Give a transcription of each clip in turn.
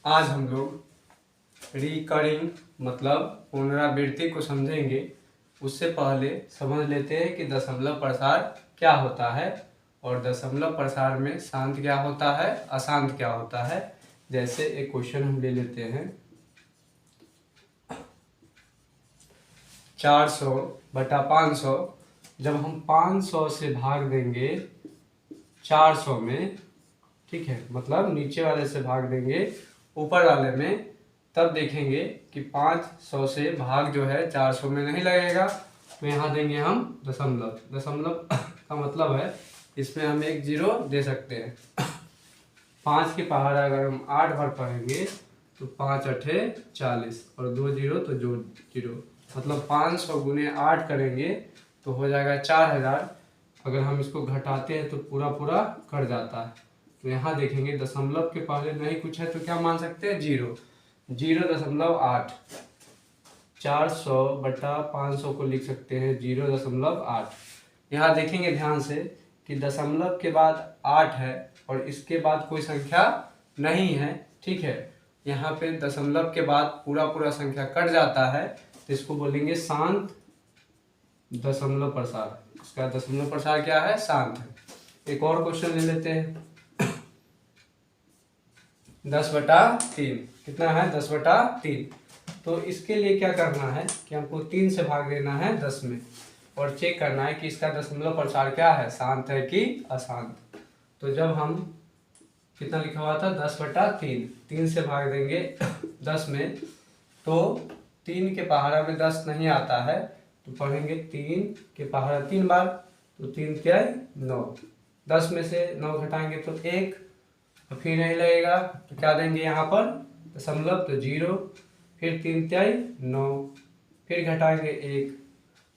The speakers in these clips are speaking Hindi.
आज हम लोग रिकरिंग मतलब पुनरावृत्ति को समझेंगे। उससे पहले समझ लेते हैं कि दशमलव प्रसार क्या होता है और दशमलव प्रसार में शांत क्या होता है, अशांत क्या होता है। जैसे एक क्वेश्चन हम ले लेते हैं, 400/500। जब हम 500 से भाग देंगे 400 में, ठीक है, मतलब नीचे वाले से भाग देंगे ऊपर वाले में, तब देखेंगे कि 500 से भाग जो है 400 में नहीं लगेगा, तो यहाँ देंगे हम दशमलव। दशमलव का मतलब है इसमें हम एक जीरो दे सकते हैं। 5 की पहाड़ा अगर हम 8 बार पढ़ेंगे तो 5 अठे 40 और 2 जीरो तो जो जीरो, मतलब 500 गुने 8 करेंगे तो हो जाएगा 4000। अगर हम इसको घटाते हैं तो पूरा पूरा कट जाता है। तो यहाँ देखेंगे दशमलव के पहले नहीं कुछ है तो क्या मान सकते हैं, जीरो। 0.8। 400/500 को लिख सकते हैं 0.8। यहाँ देखेंगे ध्यान से कि दशमलव के बाद 8 है और इसके बाद कोई संख्या नहीं है, ठीक है। यहाँ पे दशमलव के बाद पूरा पूरा संख्या कट जाता है, तो इसको बोलेंगे शांत दशमलव प्रसार। इसका दशमलव प्रसार क्या है, शांत है। एक और क्वेश्चन ले लेते हैं, 10/3 कितना है, 10/3। तो इसके लिए क्या करना है कि हमको 3 से भाग देना है 10 में और चेक करना है कि इसका दशमलव प्रसार क्या है, शांत है कि अशांत। तो जब हम कितना लिखा हुआ था, 10/3, 3 से भाग देंगे 10 में, तो 3 के पहाड़ा में 10 नहीं आता है, तो पढ़ेंगे 3 के पहाड़ा 3 बार, तो 3 क्या 9। 10 में से 9 घटाएंगे तो 1, तो फिर नहीं लगेगा तो क्या देंगे यहाँ पर, दशमलव, तो 0। फिर 3 त्याई 9, फिर घटाएंगे 1,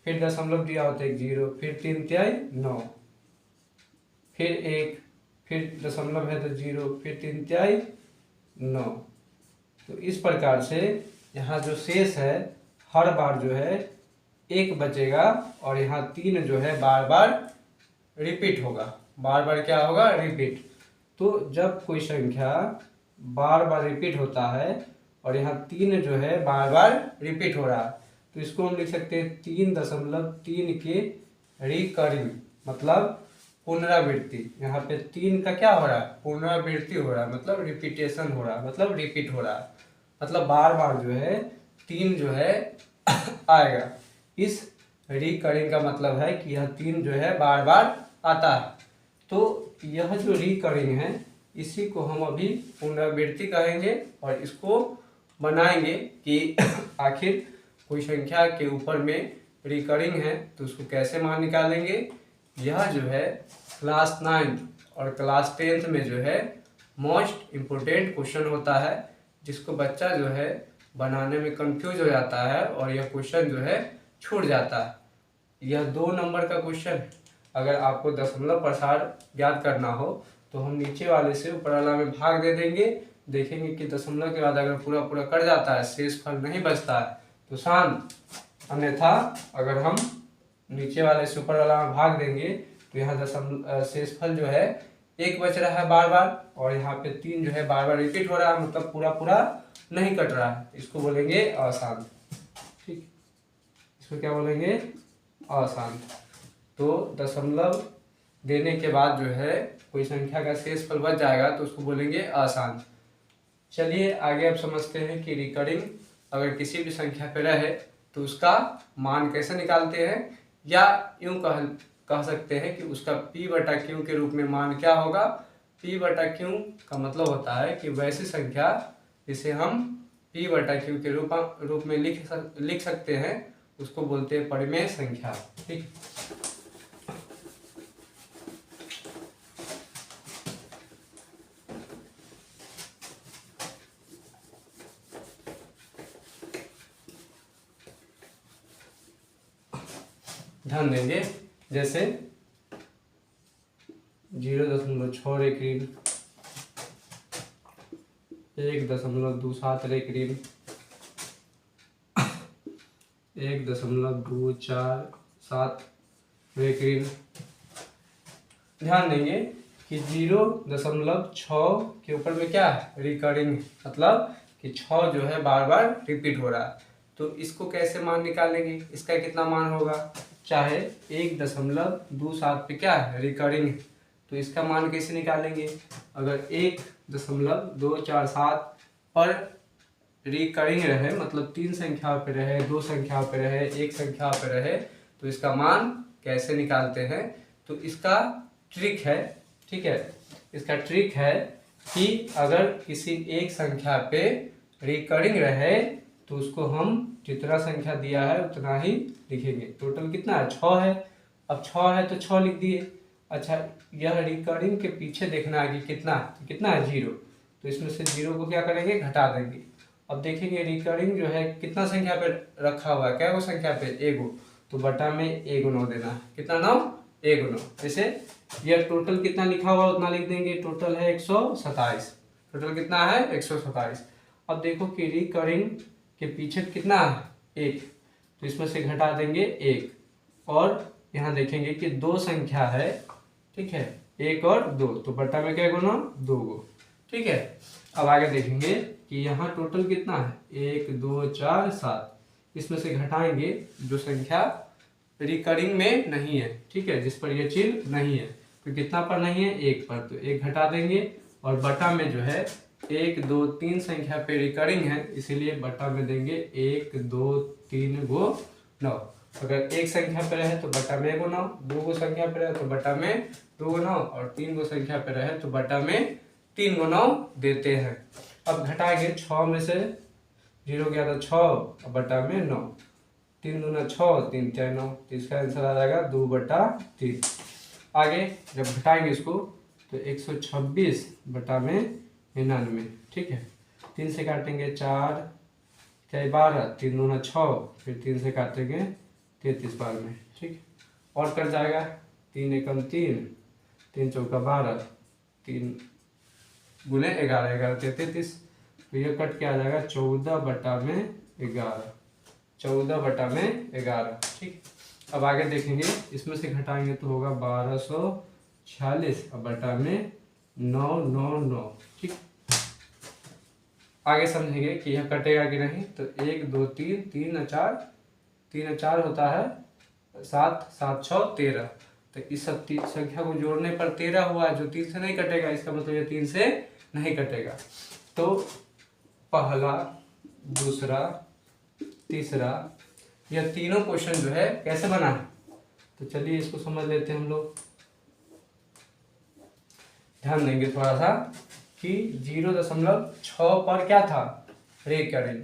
फिर दशमलव दिया होता है 0, फिर 3 त्याई 9, फिर 1, फिर दशमलव है तो 0, फिर 3 त्याई 9। तो इस प्रकार से यहाँ जो शेष है हर बार जो है 1 बचेगा और यहाँ 3 जो है बार बार रिपीट होगा। बार बार क्या होगा, रिपीट। तो जब कोई संख्या बार बार रिपीट होता है और यहाँ 3 जो है बार बार रिपीट हो रहा है, तो इसको हम लिख सकते हैं 3.3 के रिकरिंग, मतलब पुनरावृत्ति। यहाँ पे 3 का क्या हो रहा है, पुनरावृत्ति हो रहा है, मतलब रिपीटेशन हो रहा है, मतलब रिपीट हो रहा है, मतलब बार बार जो है 3 जो है आएगा। इस रिकरिंग का मतलब है कि यह 3 जो है बार बार आता है। तो यह जो रिकरिंग है इसी को हम अभी पुनरावृत्ति कहेंगे और इसको बनाएंगे कि आखिर कोई संख्या के ऊपर में रिकरिंग है तो उसको कैसे मान निकालेंगे। यह जो है क्लास 9 और क्लास 10 में जो है मोस्ट इम्पोर्टेंट क्वेश्चन होता है, जिसको बच्चा जो है बनाने में कंफ्यूज हो जाता है और यह क्वेश्चन जो है छूट जाता है। यह 2 नंबर का क्वेश्चन। अगर आपको दशमलव प्रसार ज्ञात करना हो तो हम नीचे वाले से ऊपर वाला में भाग दे देंगे, देखेंगे कि दशमलव के बाद अगर पूरा पूरा कट जाता है, शेष फल नहीं बचता है तो शांत। अन्यथा अगर हम नीचे वाले से ऊपर वाला में भाग देंगे तो यहाँ दशमलव शेषफल जो है 1 बच रहा है बार बार और यहाँ पे 3 जो है बार बार रिपीट हो रहा है, मतलब पूरा पूरा नहीं कट रहा है, इसको बोलेंगे अशांत। ठीक, इसको क्या बोलेंगे, अशांत। तो दशमलव देने के बाद जो है कोई संख्या का शेषफल बच जाएगा तो उसको बोलेंगे अशांत। चलिए आगे अब समझते हैं कि रिकरिंग अगर किसी भी संख्या पे रहे तो उसका मान कैसे निकालते हैं, या यूं कह सकते हैं कि उसका p/q के रूप में मान क्या होगा। p/q का मतलब होता है कि वैसी संख्या जिसे हम p/q के रूप में लिख सकते हैं, उसको बोलते हैं परिमेय संख्या। ठीक, ध्यान देंगे, जैसे 0.6 रेकरीन, 1.27 रेकरीन, 1.247 रेकरीन। ध्यान देंगे कि 0.6 के ऊपर में क्या है, रिकरिंग, मतलब कि 6 जो है बार बार रिपीट हो रहा है। तो इसको कैसे मान निकालेंगे, इसका कितना मान होगा, चाहे 1.27 पे क्या है, रिकरिंग है, तो इसका मान कैसे निकालेंगे, अगर 1.247 पर रिकरिंग रहे, मतलब 3 संख्या पे रहे, 2 संख्या पे रहे, 1 संख्या पे रहे, तो इसका मान कैसे निकालते हैं। तो इसका ट्रिक है, ठीक है, इसका ट्रिक है कि अगर किसी एक संख्या पे रिकरिंग रहे तो उसको हम जितना संख्या दिया है उतना ही लिखेंगे। टोटल कितना है, 6 है, अब 6 है तो 6 लिख दिए। अच्छा, यह रिकरिंग के पीछे देखना है कि कितना है, 0, तो इसमें से 0 को क्या करेंगे, घटा देंगे। अब देखेंगे रिकरिंग जो है कितना संख्या पे रखा हुआ है, क्या वो संख्या पे, एगो, तो बटा में 1 देना है, कितना 9, 1 जैसे यह टोटल कितना लिखा हुआ उतना लिख देंगे, टोटल है 127, टोटल कितना है 127। अब देखो कि रिकरिंग के पीछे कितना है, 1, तो इसमें से घटा देंगे 1, और यहाँ देखेंगे कि 2 संख्या है, ठीक है, 1 और 2, तो बटा में क्या गुना, 2 गो, ठीक है। अब आगे देखेंगे कि यहाँ टोटल कितना है, 1 2 4 7, इसमें से घटाएंगे जो संख्या रिकरिंग में नहीं है, ठीक है, जिस पर यह चिन्ह नहीं है, तो कितना पर नहीं है, 1 पर, तो 1 घटा देंगे, और बटा में जो है 1 2 3 संख्या पे रिकरिंग है, इसीलिए बटा में देंगे 1 2 3 गो 9। अगर 1 संख्या पे रहे तो बटा में 1 गो 9, 2 गो संख्या पे रहे तो बटा में 2 गो 9, और 3 गो संख्या पे रहे तो बटा में 3 गो 9 देते हैं। अब घटाएंगे, 6 में से 0 गया तो 6, और बटा में 9, 3 दूना 6, 3 4 9, तो इसका आंसर आ जाएगा 2/3। आगे जब घटाएंगे इसको तो 126 बटा में 99, ठीक है, 3 से काटेंगे 4 4 12, 3 दूना 6, फिर 3 से काटेंगे 33 बार में, ठीक, और कट जाएगा, 3 एकम 3, 3 चौका 12, 3 गुने 11, 11 33, तो ये कट के आ जाएगा 14 बटा में 11, 14 बटा में 11, ठीक। अब आगे देखेंगे, इसमें से घटाएंगे तो होगा 1246, अब बटा में 999, ठीक। आगे समझेंगे कि यह कटेगा कि नहीं, तो 1 2 3 3 और 4, 3 और 4 होता है 7, 7 6 13, तो इस सब संख्या को जोड़ने पर 13 हुआ, जो 3 से नहीं कटेगा, इसका मतलब ये 3 से नहीं कटेगा। तो पहला, दूसरा, तीसरा, यह तीनों क्वेश्चन जो है कैसे बना है, तो चलिए इसको समझ लेते हैं हम लोग। ध्यान देंगे थोड़ा सा कि 0.6 पर क्या था, रिकरिंग,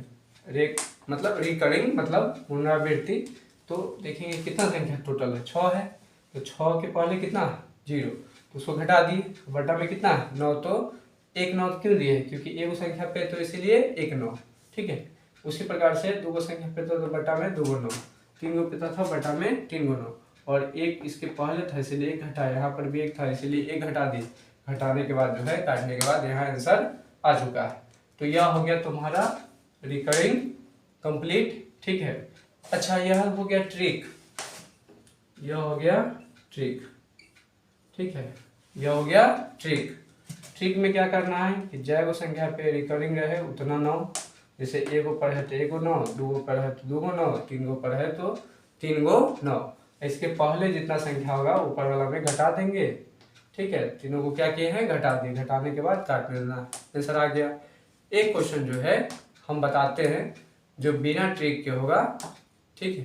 मतलब रिकरिंग मतलब पुनरावृत्ति। तो देखेंगे कितना संख्या टोटल है, 6 है, तो 6 के पहले कितना 0, तो उसको घटा दिए, बटा में कितना 9, तो 1 9 क्यों दिए, क्योंकि एक संख्या पे तो इसीलिए 1 9, ठीक है। उसी प्रकार से 2 गो संख्या पे तो बटा में 2 गो 9, 3 गो पे था बटा में 3 गो 9, और 1 इसके पहले था इसीलिए 1 घटाया, यहाँ पर भी 1 था इसीलिए 1 घटा दी, घटाने के बाद जो है काटने के बाद यहाँ आंसर आ चुका है। तो यह हो गया तुम्हारा रिकरिंग कंप्लीट, ठीक है। अच्छा, यह हो गया ट्रिक, यह हो गया ट्रिक, ठीक है, यह हो गया ट्रिक। ट्रिक में क्या करना है कि जय गो संख्या पे रिकरिंग रहे उतना 9, जैसे 1 गो पर है तो 1 गो 9, 2 गो पर है तो 2 गो 9, 3 गो पर है तो 3 गो 9, इसके पहले जितना संख्या होगा ऊपर वाला में घटा देंगे, ठीक है। तीनों को क्या किए हैं, घटा दिए, घटाने के बाद काट लेना, आंसर आ गया। एक क्वेश्चन जो है हम बताते हैं जो बिना ट्रिक के होगा, ठीक है।